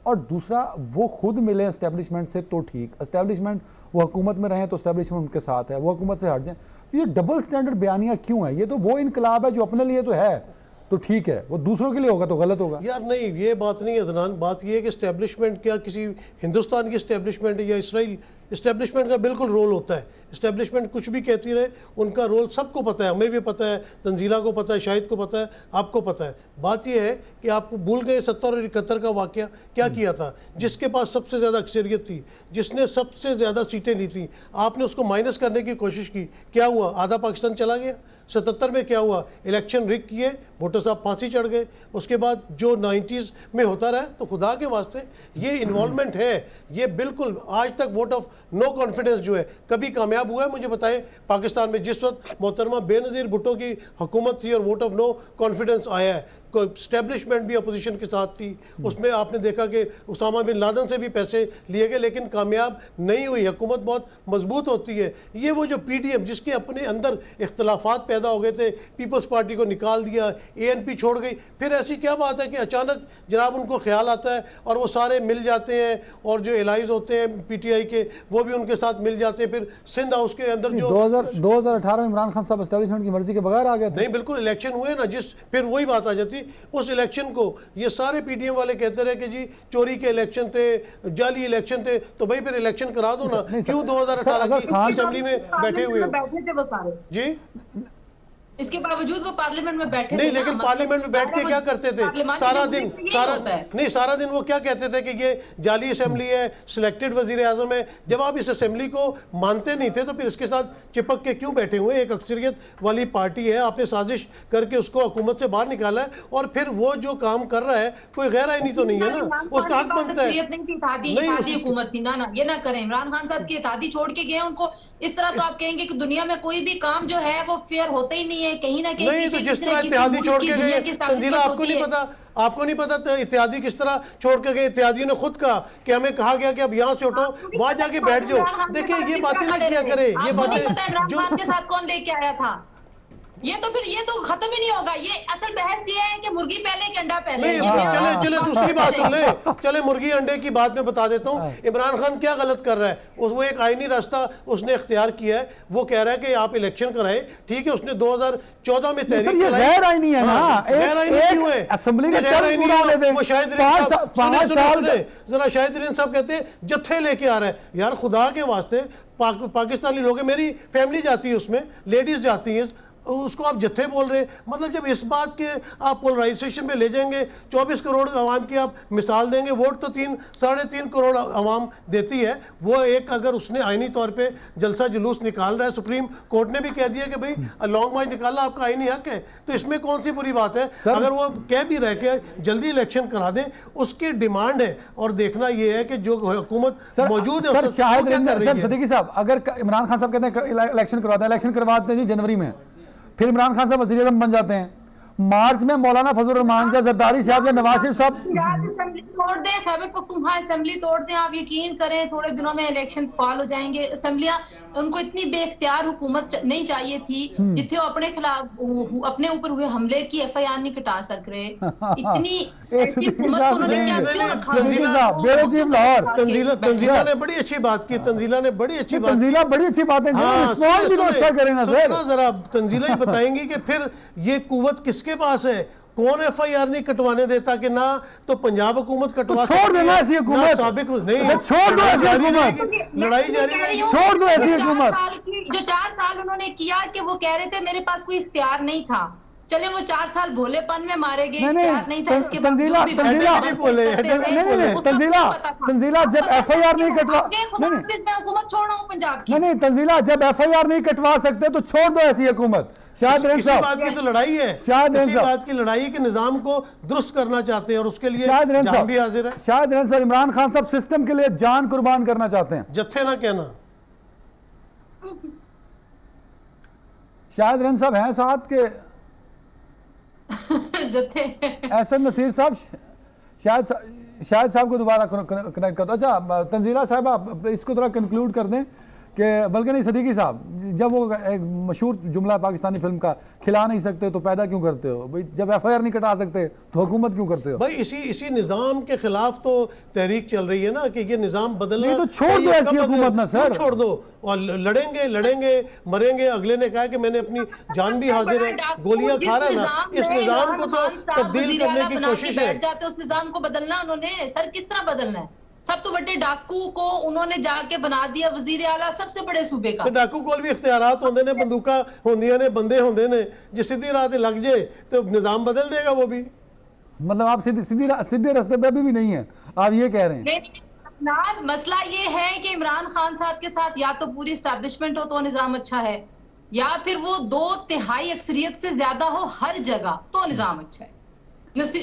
और दूसरा, वो खुद मिले इस्टेब्लिशमेंट से तो ठीक, इस्टेब्लिशमेंट वो हुकूमत में रहें तो इस्टेब्लिशमेंट उनके साथ है, वो हुकूमत से हट जाए, तो ये डबल स्टैंडर्ड बयानियाँ क्यों है? ये तो वो इनकलाब है जो अपने लिए तो है तो ठीक है, वो दूसरों के लिए होगा तो गलत होगा। यार नहीं, ये बात नहीं है अदनान। बात ये है कि इस्टेब्लिशमेंट क्या किसी हिंदुस्तान की इस्टेब्लिशमेंट या इसराइल इस्टेब्लिशमेंट का बिल्कुल रोल होता है। इस्टेब्लिशमेंट कुछ भी कहती रहे, उनका रोल सबको पता है, हमें भी पता है, तंजीला को पता है, शाहिद को पता है, आपको पता है। बात ये है कि आप भूल गए 70 और 71 का वाक़या क्या किया था। जिसके पास सबसे ज़्यादा अक्सरियत थी, जिसने सबसे ज़्यादा सीटें ली थी, आपने उसको माइनस करने की कोशिश की, क्या हुआ? आधा पाकिस्तान चला गया। 77 में क्या हुआ? इलेक्शन रिग किए, भुट्टो साहब फांसी चढ़ गए। उसके बाद जो 90s में होता रहा, तो खुदा के वास्ते ये इन्वॉल्वमेंट है, ये बिल्कुल आज तक वोट ऑफ नो कॉन्फिडेंस जो है कभी कामयाब हुआ है? मुझे बताएं, पाकिस्तान में जिस वक्त मोहतरमा बेनज़ीर भुट्टो की हुकूमत थी और वोट ऑफ नो कॉन्फिडेंस आया है, स्टैब्लिशमेंट भी अपोजिशन के साथ थी, उसमें आपने देखा कि उसामा बिन लादेन से भी पैसे लिए गए, लेकिन कामयाब नहीं हुई। हुकूमत बहुत मजबूत होती है। ये वो जो PDM जिसके अपने अंदर इख्तलाफात पैदा हो गए थे, पीपल्स पार्टी को निकाल दिया, ANP छोड़ गई, फिर ऐसी क्या बात है कि अचानक जनाब उनको ख्याल आता है और वो सारे मिल जाते हैं, और जो एलाइज होते हैं PTI के वो भी उनके साथ मिल जाते हैं। फिर सिंध हाउस के अंदर जो 2018 में इमरान खान साहब एस्टेब्लिशमेंट की मर्जी के बगैर आ गए थे। नहीं, बिल्कुल इलेक्शन हुए ना, जिस फिर वही बात आ जाती। उस इलेक्शन को ये सारे PDM वाले कहते रहे कि जी चोरी के इलेक्शन थे, जाली इलेक्शन थे, तो भाई फिर इलेक्शन करा दो ना। क्यों 2018 की असेंबली में बैठे हुए हो जी? इसके बावजूद वो पार्लियामेंट में बैठे नहीं, थे ना, लेकिन मतलब पार्लियामेंट में बैठ के क्या करते थे सारा दिन? सारा दिन वो क्या कहते थे कि ये जाली असेंबली है, सिलेक्टेड वजीर आजम है। जब आप इस असेंबली को मानते नहीं थे तो फिर इसके साथ चिपक के क्यों बैठे हुए? एक अक्सरियत वाली पार्टी है, आपने साजिश करके उसको हुकूमत से बाहर निकाला है, और फिर वो जो काम कर रहा है कोई गैर आईनी तो नहीं है ना, उसका हक बनता है। नहीं, हुकूमत थी ना, ये ना करें। इमरान खान साहब की इत्तेहादी छोड़ के गए उनको, इस तरह तो आप कहेंगे कि दुनिया में कोई भी काम जो है वो फेयर होता ही नहीं है, कहीं ना कहीं नहीं। तो जिस तरह इत्तेहादी छोड़ के गए, तंजीला आपको नहीं पता, आपको नहीं पता इत्तेहादी किस तरह छोड़ के गए? इत्तेहादियों ने खुद कहा कि हमें कहा गया कि अब यहाँ से उठो, वहां जाके बैठ जाओ। देखिए ये बातें ना किया करे, ये बातें जो के साथ कौन लेके आया था, ये तो फिर ये तो खत्म ही नहीं होगा। ये असल बहस ये है कि मुर्गी पहले कि अंडा पहले। चले दूसरी बात सुन ले, चले मुर्गी अंडे की बात में बता देता हूँ। इमरान खान क्या गलत कर रहा है? वो एक आईनी रास्ता उसने इख्तियार किया है। वो कह रहा है कि आप इलेक्शन कराएं, ठीक है। उसने 2014 में तहरीक चलाई। गैर आईनी है ना, गैर आईनी क्यों है? असेंबली में वो शाहिद जरा शाहिद रीन साहब कहते हैं जत्थे लेके आ रहा है। यार खुदा के वास्ते, पाकिस्तानी लोग हैं, मेरी फैमिली जाती है, उसमें लेडीज जाती हैं, उसको आप जत्थे बोल रहे हैं। मतलब जब इस बात के आप पोलराइजेशन में ले जाएंगे, 24 करोड़ आवाम की आप मिसाल देंगे, वोट तो 3-3.5 करोड़ आवाम देती है। वो एक अगर उसने आईनी तौर पे जलसा जुलूस निकाल रहा है, सुप्रीम कोर्ट ने भी कह दिया कि भाई लॉन्ग मार्च निकालना आपका आईनी हक है, तो इसमें कौन सी बुरी बात है? अगर वो कह भी रह के जल्दी इलेक्शन करा दें, उसकी डिमांड है। और देखना यह है कि जो हुकूमत मौजूद है सदीकी साहब, अगर इमरान खान साहब कहते हैं इलेक्शन करवाते हैं, इलेक्शन करवाते हैं जी जनवरी में, फिर इमरान खान साहब वज़ीर आज़म बन जाते हैं, मार्च में मौलाना फजल रहमान या जरदारी साहब या नवाज शरीफ साहब असेंबली तोड़ दें, खैबर पख्तूनख्वा असेंबली तोड़ दें, आप यकीन करें थोड़े दिनों में इलेक्शंस फाल हो जाएंगे। असेंबलियां, उनको इतनी बेख्तियार हुकूमत नहीं चाहिए थी जिथे वो अपने खिलाफ अपने ऊपर हुए हमले की FIR नहीं कटा सक रहे। इतनी हुकूमत को उन्होंने क्या क्यों रखा? तंजीला ने बड़ी अच्छी बात की, तंजीला ने बड़ी अच्छी बात, तंजीला बड़ी अच्छी बात है, अच्छा करें जरा तंजीला ही बताएंगी कि फिर ये कुव्वत किसके पास है? कौन FIR नहीं कटवाने देता कि ना तो पंजाब हुकूमत कटवा, छोड़ देना ऐसी हुकूमत, नहीं छोड़ दो ऐसी हुकूमत, लड़ाई जारी रहेगी, छोड़ दो ऐसी हुकूमत। जो 4 साल उन्होंने किया कि वो कह रहे थे मेरे पास कोई इख्तियार नहीं था, चले वो 4 साल भोलेपन में मारे गए, नहीं, प्यार नहीं था, इसके बाद तंजीला, जो भी तंजीला, बदमाशी नहीं बोले, करते थे, नहीं, उसका तंजीला, कुछ पता था। तंजीला, जब अब पता FIR चल नहीं गया, कटवा- आगे खुदा नहीं, हाफिज, मैं हुकूमत छोड़ रहा हूँ पंजाब की। नहीं तंजीला, जब FIR नहीं कटवा सकते तो छोड़ दो ऐसी हुकूमत। शायद इसी बात की तो लड़ाई है, शायद इसी बात की लड़ाई के निजाम को दुरुस्त करना चाहते हैं और उसके लिए शायद जान भी हाजिर है। शायद इमरान खान साहब सिस्टम के लिए जान कुर्बान करना चाहते हैं। जत्थे ना कहना। शायद रन साहब हैं साथ के जत्थे एहसन नसीर साहब, शायद साहब को दोबारा कनेक्ट कर दो। अच्छा तंजीला साहब, आप इसको थोड़ा कंक्लूड कर दें कि, बल्कि नहीं सिद्दीकी साहब, जब वो एक मशहूर जुमला पाकिस्तानी फिल्म का, खिला नहीं सकते तो पैदा क्यों करते हो भाई, जब FIR नहीं कटा सकते तो हुकूमत क्यों करते हो भाई इसी निजाम के खिलाफ तो तहरीक चल रही है ना कि ये निजाम बदलना। नहीं तो छोड़ दो ऐसी हुकूमत ना सर, छोड़ दो और लड़ेंगे मरेंगे। अगले ने कहा कि मैंने अपनी जान भी हाजिर है, गोलियां खा रहा है ना। इस निजाम को तो तब्दील करने की कोशिश है। जाते उस निजाम को बदलना उन्होंने, सर किस तरह बदलना है? सब तो बड़े डाकू को उन्होंने जाके बना दिया वजीर आला सबसे बड़े सूबे का। तो डाकू कोल भी इख्तियारात होंदे ने, बंदूका होंदियां ने, बंदे होंदे ने, जे सीधी राह ते लग जाए तो निजाम बदल देगा वो भी। मतलब आप सीधे रास्ते पे अभी भी नहीं है, आप ये कह रहे हैं? नहीं, मसला ये है कि इमरान खान साहब के साथ या तो पूरी एस्टैब्लिशमेंट हो तो निजाम अच्छा है, या फिर वो 2/3 अक्सरियत से ज्यादा हो हर जगह तो निजाम अच्छा है।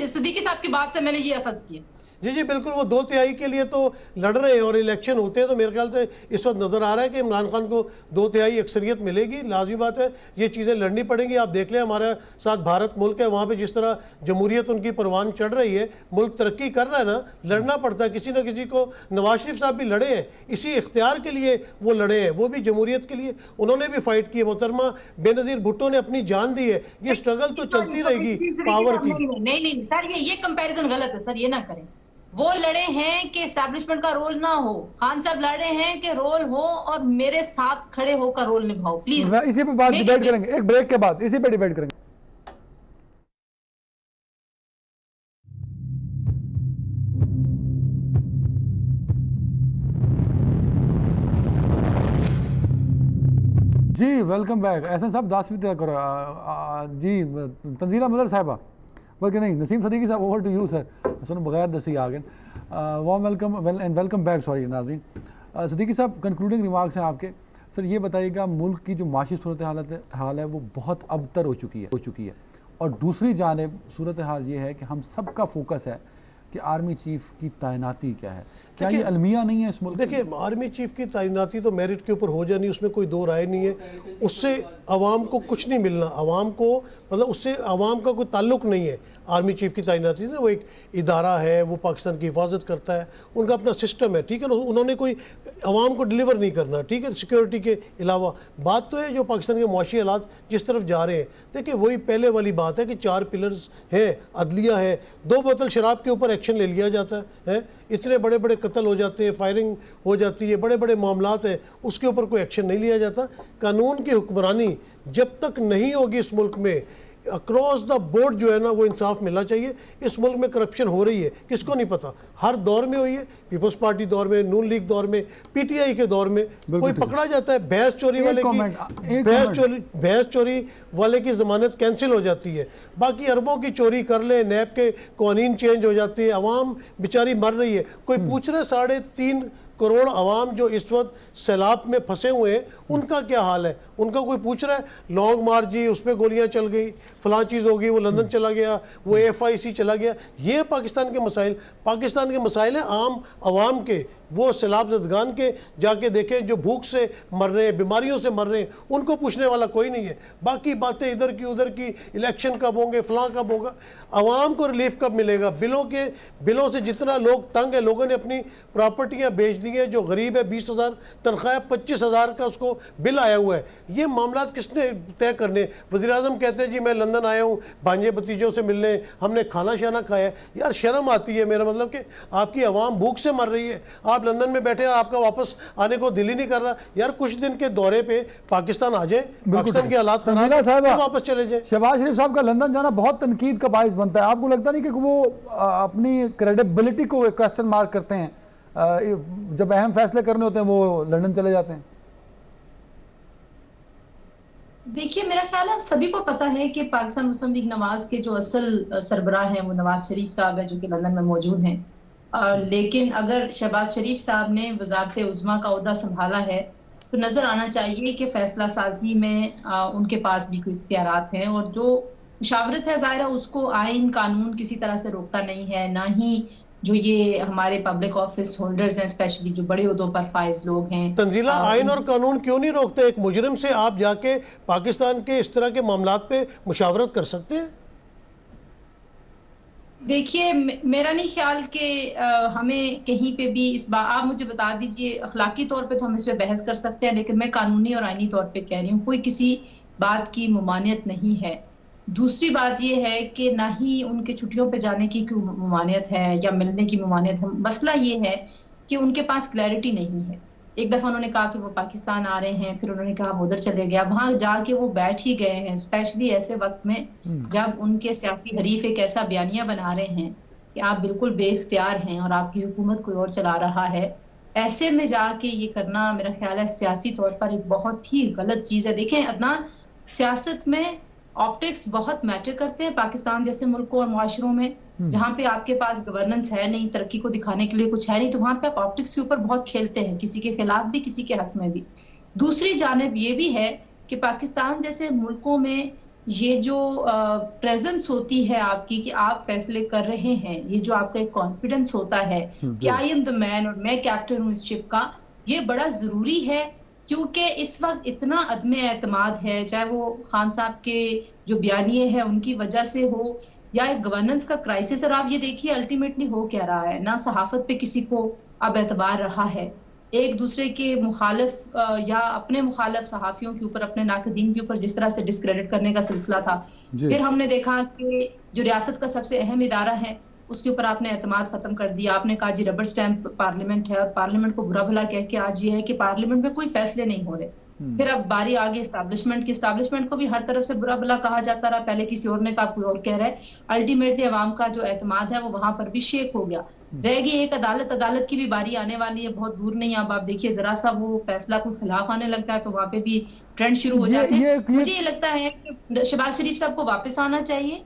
सिद्दीकी साहब की बात से मैंने ये अखज़ किया। जी बिल्कुल, वो 2/3 के लिए तो लड़ रहे हैं और इलेक्शन होते हैं तो मेरे ख्याल से इस वक्त नज़र आ रहा है कि इमरान खान को 2/3 अक्सरियत मिलेगी। लाजमी बात है, ये चीज़ें लड़नी पड़ेंगी। आप देख लें हमारे साथ भारत मुल्क है, वहाँ पे जिस तरह जमहूरियत उनकी परवान चढ़ रही है, मुल्क तरक्की कर रहा है ना, लड़ना पड़ता है किसी न किसी को। नवाज शरीफ साहब भी लड़े हैं, इसी इख्तियार के लिए वो लड़े हैं, वो भी जमहूरियत के लिए उन्होंने भी फाइट की है। मोहतरमा बेनज़ीर भुट्टो ने अपनी जान दी है। ये स्ट्रगल तो चलती रहेगी पावर की। नहीं सर, ये कंपैरिजन गलत है सर, ये ना करें। वो लड़े हैं कि एस्टैब्लिशमेंट का रोल ना हो, खान साहब लड़े हैं कि रोल हो और मेरे साथ खड़े होकर रोल निभाओ। प्लीज इसी पे बात डिबेट करेंगे, एक ब्रेक के बाद इसी पे डिबेट करेंगे। जी वेलकम बैक। एहसन साहब 10वीं तय करो जी। तंजीला मदर साहिबा, बल्कि नहीं नसीम सिद्दीकी साहब, ओवर टू यू सर। सुनो बगैर दसी आ गए। Warm welcome and welcome back. Sorry नाज़रीन, सिद्दीकी साहब कंक्लूडिंग रिमार्क्स हैं आपके। सर ये बताइएगा, मुल्क की जो माशी सूरत हाल है वो बहुत अबतर हो चुकी है और दूसरी जानिब सूरत हाल ये है कि हम सब का फोकस है कि आर्मी चीफ की तैनाती क्या है। क्या ये अलमिया नहीं है इस मुल्क? देखिए, आर्मी चीफ की तैनाती तो मेरिट के ऊपर हो जानी, उसमें कोई दो राय नहीं है। उससे आवाम को कुछ नहीं मिलना, आवाम को मतलब उससे आवाम का कोई ताल्लुक नहीं है आर्मी चीफ की तैनाती से। वो एक इदारा है, वो पाकिस्तान की हिफाजत करता है, उनका अपना सिस्टम है, ठीक है ना। उन्होंने कोई आवाम को डिलीवर नहीं करना, ठीक है, सिक्योरिटी के अलावा। बात तो है जो पाकिस्तान के मुआशी हालात जिस तरफ जा रहे हैं। देखिए वही पहले वाली बात है कि 4 पिलर्स हैं, अदलिया है, 2 बोतल शराब के ऊपर एक्शन ले लिया जाता है, इतने बड़े बड़े कत्ल हो जाते हैं, फायरिंग हो जाती है, बड़े बड़े मामलात हैं, उसके ऊपर कोई एक्शन नहीं लिया जाता। कानून की हुक्मरानी जब तक नहीं होगी इस मुल्क में, अक्रॉस द बोर्ड जो है ना, वो इंसाफ मिलना चाहिए। इस मुल्क में करप्शन हो रही है, किसको नहीं पता, हर दौर में हुई है, पीपल्स पार्टी दौर में, नून लीग दौर में, पीटीआई के दौर में। कोई पकड़ा जाता है भैंस चोरी वाले की, भैंस चोरी वाले की जमानत कैंसिल हो जाती है। बाकी अरबों की चोरी कर ले, नैब के कानून चेंज हो जाते हैं, अवाम बेचारी मर रही है। कोई पूछ रहे 3.5 करोड़ अवाम जो इस वक्त सैलाब में फंसे हुए हैं, उनका क्या हाल है? उनका कोई पूछ रहा है? लॉन्ग मार्च जी, उसमें गोलियां चल गई, फलां चीज़ हो गई, वो लंदन चला गया, वो FIC चला गया। ये पाकिस्तान के मसाइल, पाकिस्तान के मसाइल हैं आम आवाम के। वो सैलाब ज़दगान के जाके देखें जो भूख से मर रहे हैं, बीमारियों से मर रहे हैं, उनको पूछने वाला कोई नहीं है। बाकी बातें इधर की उधर की, इलेक्शन कब होंगे, फलां कब होगा, आवाम को रिलीफ कब मिलेगा? बिलों से जितना लोग तंग है, लोगों ने अपनी प्रॉपर्टियाँ बेच दी हैं। जो गरीब है 20,000 तनख्वाह, 25,000 का उसको बिल आया हुआ है। ये मामला किसने तय करने? वज़ीर-ए-आज़म कहते हैं जी मैं लंदन आया हूँ भांजे भतीजों से मिलने, हमने खाना शाना खाया। यार शर्म आती है। मेरा मतलब कि आपकी आवाम भूख से मर रही है, आप लंदन में बैठे हैं, आपका वापस आने को दिल ही नहीं कर रहा। यार कुछ दिन के दौरे पे पाकिस्तान आ जाए, पाकिस्तान के हालात खराब है, वापस चले जाए। शहबाज शरीफ साहब का लंदन जाना बहुत तनकीद का बाइस बनता है। आपको लगता नहीं कि वो अपनी क्रेडिबिलिटी को क्वेश्चन मार्क करते हैं? जब अहम फैसले करने होते हैं वो लंदन चले जाते हैं। देखिए, मेरा ख्याल है हम सभी को पता है कि पाकिस्तान मुस्लिम लीग नवाज के जो असल सरबराह हैं वो नवाज शरीफ साहब हैं, जो कि लंदन में मौजूद हैं। लेकिन अगर शहबाज शरीफ साहब ने वजारत उज़्मा का ओहदा संभाला है तो नजर आना चाहिए कि फैसला साजी में उनके पास भी कोई इख्तियारात हैं, और जो मुशावरत है ज़ाहिर है उसको आइन कानून किसी तरह से रोकता नहीं है, ना ही जो ये हमारे पब्लिक ऑफिस होल्डर्स हैं, स्पेशली जो बड़े उहदों पर फाइज लोग हैं। तंजीला, आइन और कानून क्यों नहीं रोकते? एक मुजरिम से आप जाके पाकिस्तान के इस तरह के मामलात पे मुशावरत कर सकते हैं? देखिए, मेरा नहीं ख्याल कि हमें कहीं पे भी इस बात, आप मुझे बता दीजिए, अखलाकी तौर पे तो हम इस पे बहस कर सकते हैं, लेकिन मैं कानूनी और आईनी तौर पे कह रही हूँ कोई किसी बात की ममानियत नहीं है। दूसरी बात ये है कि ना ही उनके छुट्टियों पे जाने की कोई ममानियत है या मिलने की ममानियत है। मसला ये है कि उनके पास क्लैरिटी नहीं है। एक दफा उन्होंने कहा कि वो पाकिस्तान आ रहे हैं, फिर उन्होंने कहा वो उधर चले गया, वहां जाके वो बैठ ही गए हैं, स्पेशली ऐसे वक्त में जब उनके सियासी हरीफ एक ऐसा बयानिया बना रहे हैं कि आप बिल्कुल बेख्तियार हैं और आपकी हुकूमत कोई और चला रहा है। ऐसे में जाके ये करना मेरा ख्याल है सियासी तौर पर एक बहुत ही गलत चीज है। देखें अदनान, सियासत में ऑप्टिक्स बहुत मैटर करते हैं। पाकिस्तान जैसे मुल्कों और मुआशरों में जहाँ पे आपके पास गवर्नेंस है नहीं, तरक्की को दिखाने के लिए कुछ है नहीं, तो वहां पे आप ऑप्टिक्स के ऊपर बहुत खेलते हैं, किसी के खिलाफ भी किसी के हक में भी। दूसरी जानिब ये भी है कि पाकिस्तान जैसे मुल्कों में ये जो प्रेजेंस होती है आपकी कि आप फैसले कर रहे हैं, ये जो आपका एक कॉन्फिडेंस होता है कि आई एम द मैन और मैं कैप्टन हूँ इस शिप का, ये बड़ा जरूरी है। क्योंकि इस वक्त इतना अदम एतमाद है, चाहे वो खान साहब के जो बयानिए हैं उनकी वजह से हो या एक गवर्नेंस का क्राइसिस। और आप ये देखिए अल्टीमेटली हो क्या रहा है, ना सहाफत पे किसी को अब एतबार रहा है, एक दूसरे के मुखालिफ या अपने मुखालिफ सहाफियों के ऊपर, अपने नाकदीन के ऊपर जिस तरह से डिस्क्रेडिट करने का सिलसिला था। फिर हमने देखा कि जो रियासत का सबसे अहम इदारा है उसके ऊपर आपने एतमाद खत्म कर दिया। आपने कहा जी रबर स्टैंप पार्लियामेंट है, और पार्लियामेंट को बुरा भला कह के आज ये है कि पार्लियामेंट में कोई फैसले नहीं हो रहे। फिर अब बारी आ गई एस्टैब्लिशमेंट की। एस्टैब्लिशमेंट को भी हर तरफ से बुरा भला कहा जाता रहा, पहले किसी और ने कहा, कोई और कह रहा है। अल्टीमेटली अवाम का जो एतमाद है वो वहां पर भी शेक हो गया। रह गई एक अदालत। अदालत की भी बारी आने वाली है, बहुत दूर नहीं। अब आप देखिए जरा सा वो फैसला कोई खिलाफ आने लगता है तो वहां पे भी ट्रेंड शुरू हो जाते हैं। मुझे ये लगता है कि शहबाज शरीफ साहब को वापस आना चाहिए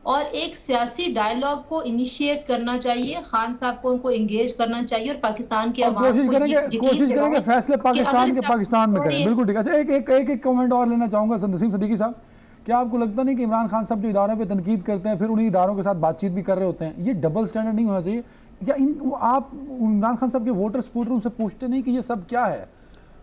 और एक सियासी डायलॉग को इनिशिएट करना चाहिए, खान साहब को उनको एंगेज करना चाहिए और पाकिस्तान की आवाम कोशिश करेंगे फैसले पाकिस्तान में करें। बिल्कुल ठीक है। अच्छा, एक कमेंट और लेना चाहूंगा नसीम सिद्दीकी साहब, क्या आपको लगता नहीं कि इमरान खान साहब जो इदारों पे तनकीद करते हैं फिर उन्हीं इदारों के साथ बातचीत भी कर रहे होते हैं, ये डबल स्टैंडर्ड नहीं होना चाहिए? या आप इमरान खान साहब के वोटर सपोर्टर उनसे पूछते नहीं कि ये सब क्या है,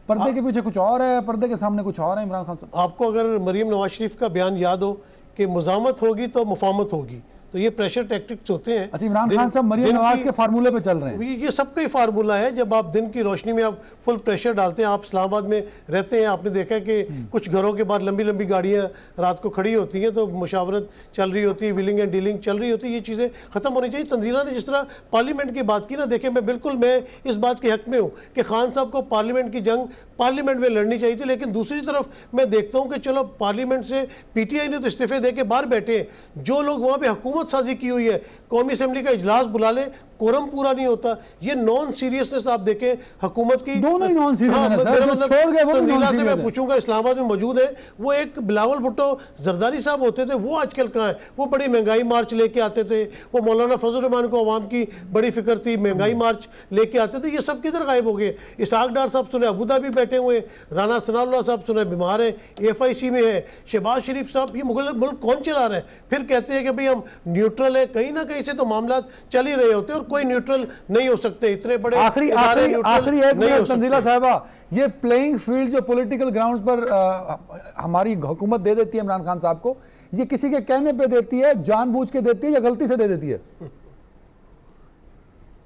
पर्दे के पीछे कुछ और है, पर्दे के सामने कुछ और है? इमरान खान साहब, आपको अगर मरीम नवाज शरीफ का बयान याद हो कि मुज़ामत होगी तो मुफामत होगी, तो ये प्रेशर टैक्टिक्स होते हैं। अच्छा, इमरान खान साहब मरीम नवाज के फार्मूले पे चल रहे हैं। ये सबका ही फार्मूला है। जब आप दिन की रोशनी में आप फुल प्रेशर डालते हैं, आप इस्लामाबाद में रहते हैं, आपने देखा कि कुछ घरों के बाहर लंबी लंबी गाड़ियां रात को खड़ी होती हैं, तो मुशावरत चल रही होती है, व्हीलिंग एंड डीलिंग चल रही होती है। ये चीज़ें ख़त्म होनी चाहिए। तंजीला ने जिस तरह पार्लियामेंट की बात की ना, देखें मैं इस बात के हक में हूँ कि खान साहब को पार्लियामेंट की जंग पार्लियामेंट में लड़नी चाहिए थी। लेकिन दूसरी तरफ मैं देखता हूँ कि चलो पार्लियामेंट से पीटीआई ने तो इस्तीफे दे के बाहर बैठे हैं, जो लोग वहाँ पे हुकूमत साजी की हुई है, कौमी असेंबली का इजलास बुला लें, कोरम पूरा नहीं होता। ये नॉन सीरियसनेस आप देखें हुकूमत की, दोनों ही नॉन सीरियस हैं सर। मेरा मतलब तंजीला से मैं पूछूंगा, इस्लामाबाद में मौजूद है, वो एक बिलावल भुट्टो जरदारी साहब होते थे, वो आजकल कहाँ है? वो बड़ी महंगाई मार्च लेके आते थे, वो मौलाना फजल रहमान को अवाम की बड़ी फिक्र थी, महंगाई मार्च लेके आते थे। ये सब किधर गायब हो गए? इसहाक डार साहब सुने अबू धाबी बैठे हुए, राना सनाउल्लाह साहब सुने बीमार है, FIC में है, शहबाज शरीफ साहब, ये मुल्क कौन चला रहा है? फिर कहते हैं कि भाई हम न्यूट्रल है। कहीं ना कहीं से तो मामला चल ही रहे होते हैं और कोई न्यूट्रल नहीं हो सकते। इतने बड़े आखिरी एक मिनट तंजीला साहिबा, ये प्लेइंग फील्ड जो पॉलिटिकल ग्राउंड्स पर हमारी हुकूमत दे देती है इमरान खान साहब को, ये किसी के कहने पे देती है, जानबूझ के देती है या गलती से दे देती है?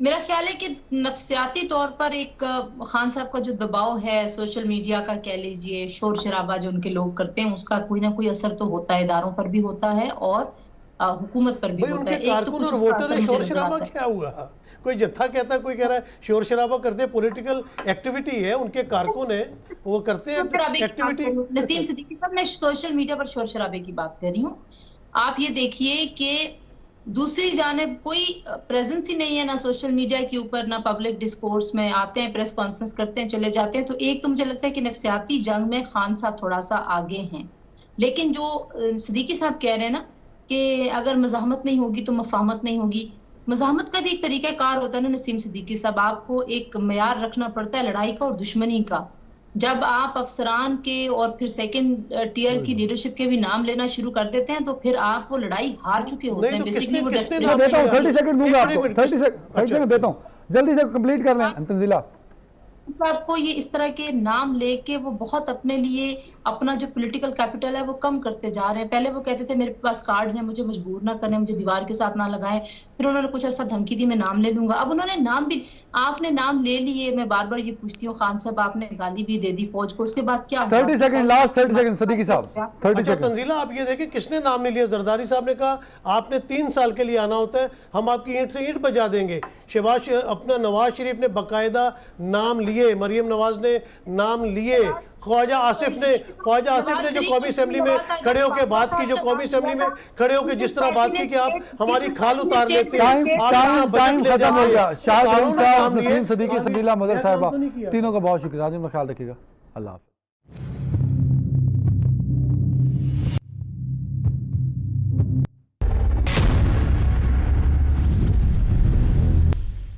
मेरा ख्याल है कि नफ्सियाती तौर पर एक खान साहब का जो दबाव है, सोशल मीडिया का कह लीजिए, शोर शराबा जो उनके लोग करते हैं, उसका कोई ना कोई असर तो होता है, इदारों पर भी होता है और हुकूमत पर भी होता है। एक तो कुछ वोटर है, शोर शराबा क्या हुआ? कोई जत्था कहता है, कोई कह रहा है शोर शराबा करते हैं, पॉलिटिकल एक्टिविटी है, उनके कारकुन है, वो करते हैं एक्टिविटी। नसीम सिद्दीकी साहब, मैं सोशल मीडिया पर शोर शराबे की बात कर रही हूँ। आप ये देखिए कि दूसरी जानिब कोई प्रेजेंस ही नहीं है, ना सोशल मीडिया के ऊपर, ना पब्लिक डिस्कोर्स में आते हैं, प्रेस कॉन्फ्रेंस करते हैं, चले जाते हैं। तो एक तो मुझे लगता है कि नफ्सियाती जंग में खान साहब थोड़ा सा आगे हैं। लेकिन जो सिद्दीकी साहब कह रहे हैं ना कि अगर मज़ाहमत नहीं होगी तो मफाहमत नहीं होगी, मज़ाहमत का भी एक तरीका कार होता है ना नसीम सिद्दीकी साहब, आपको एक मयार रखना पड़ता है लड़ाई का और दुश्मनी का। जब आप अफसरान के और फिर सेकंड टियर की लीडरशिप के भी नाम लेना शुरू कर देते हैं तो फिर आप वो लड़ाई हार चुके होते नहीं हैं। तो बेसिकली वो किसने मैं नाम देता हूँ लिया? 30 सेकंड दूंगा एक आपको, मिनट, 30 सेकंड देता हूँ, जल्दी से कंप्लीट कर लें तंजीला। आपको ये इस तरह के नाम लेके वो बहुत अपने लिए अपना जो पॉलिटिकल कैपिटल है वो कम करते जा रहे हैं। पहले वो कहते थे मेरे पास कार्ड्स हैं, मुझे मजबूर ना करें, मुझे दीवार के साथ ना लगाएं, फिर उन्होंने कुछ अर्सा धमकी दी मैं नाम ले लूंगा। अब उन्होंने नाम भी, आपने नाम ले लिए, मैं बार बार ये पूछती हूँ खान साहब आपने गाली भी दे दी फौज को, उसके बाद क्या हुआ? 30 सेकंड, लास्ट 30 सेकंड सिद्दीकी साहब, 30 अच्छा सेकंड। तंजीला आप ये देखें किसने नाम नहीं लिया। जरदारी साहब ने कहा आपने 3 साल के लिए आना होता है, हम आपकी ईंट से ईंट बजा देंगे। शहबाज अपना नवाज शरीफ ने बाकायदा नाम लिए, मरियम नवाज ने नाम लिए, ख्वाजा आसिफ ने जो कौमी असेंबली में खड़े होकर बात की, जो कौमी असेंबली में खड़े होकर जिस तरह बात की कि आप हमारी खाल उतार लेते हैं, आप अपना टाइम बजट ले खत्म हो गया। जाते हैं, शाह सारों ने साहब, नाम लिए। नसीम सिद्दीकी, संजीला मदर साहिबा, तो नहीं किया। तीनों का बहुत शुक्रिया। अपना ख्याल रखिएगा। अल्लाह हाफ़िज़।